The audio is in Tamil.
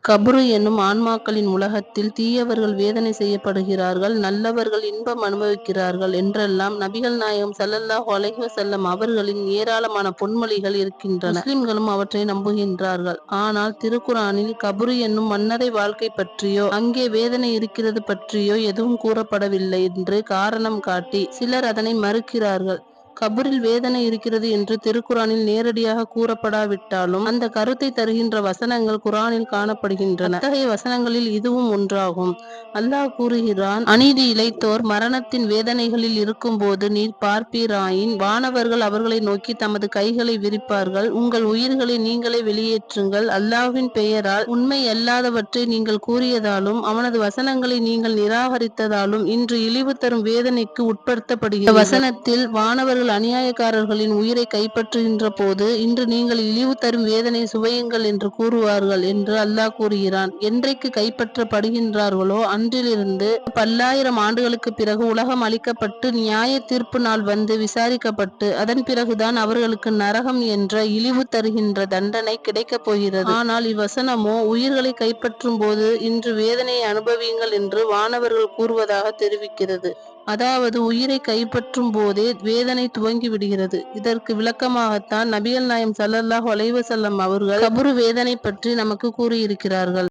கபரு என்னும் ஆன்மாக்களின் உலகத்தில் தீயவர்கள் வேதனை செய்யப்படுகிறார்கள், நல்லவர்கள் இன்பம் அனுபவிக்கிறார்கள் என்றெல்லாம் நபிகள் நாயகம் ஸல்லல்லாஹு அலைஹி வஸல்லம் அவர்களின் ஏராளமான பொன்மொழிகள் இருக்கின்றன. முஸ்லிம்களும் அவற்றை நம்புகின்றார்கள். ஆனால் திருக்குர்ஆனில் கபரு என்னும் மன்னரை வாழ்க்கை பற்றியோ அங்கே வேதனை இருக்கிறது பற்றியோ எதுவும் கூறப்படவில்லை என்று காரணம் காட்டி சிலர் அதனை மறுக்கிறார்கள். கபரில் வேதனை இருக்கிறது என்று திருக்குர்ஆனில் நேரடியாக கூறப்படாவிட்டாலும் அந்த கருத்தை தருகின்ற வசனங்கள் குர்ஆனில் காணப்படுகின்றன. அத்தகைய வசனங்களில் இதுவும் ஒன்றாகும். அல்லாஹ் கூறுகிறான், அநீதி இழைத்தோர் மரணத்தின் வேதனைகளில் இருக்கும் போது நீர் பார்ப்பீராயின் வானவர்கள் அவர்களை நோக்கி தமது கைகளை விரிப்பார்கள், உங்கள் உயிர்களை நீங்களே வெளியேற்றுங்கள், அல்லாஹ்வின் பெயரால் உண்மை அல்லாதவற்றை நீங்கள் கூறியதாலும் அவனது வசனங்களை நீங்கள் நிராகரித்ததாலும் இன்று இழிவு தரும் வேதனைக்கு உட்படுத்தப்படுகிறது. வசனத்தில் வானவர்கள் அநியாயக்காரர்களின் உயிரை கைப்பற்றுகின்ற போது இன்று நீங்கள் இழிவு தரும் வேதனை சுவையுங்கள் என்று கூறுவார்கள் என்று அல்லாஹ் கூறுகிறான். என்றைக்கு கைப்பற்றப்படுகின்றார்களோ அன்றிலிருந்து பல்லாயிரம் ஆண்டுகளுக்கு பிறகு உலகம் அளிக்கப்பட்டு நியாய தீர்ப்பு நாள் வந்து விசாரிக்கப்பட்டு அதன் பிறகுதான் அவர்களுக்கு நரகம் என்ற இழிவு தருகின்ற தண்டனை கிடைக்கப் போகிறது. ஆனால் இவ்வசனமோ உயிர்களை கைப்பற்றும் போது இன்று வேதனையை அனுபவியுங்கள் என்று வானவர்கள் கூறுவதாக தெரிவிக்கிறது. அதாவது உயிரை கைப்பற்றும் போதே வேதனை துவங்கி விடுகிறது. இதற்கு விளக்கமாகத்தான் நபிகள் நாயகம் ஸல்லல்லாஹு அலைஹி வஸல்லம் அவர்கள் கபரு வேதனை பற்றி நமக்கு கூறியிருக்கிறார்கள்.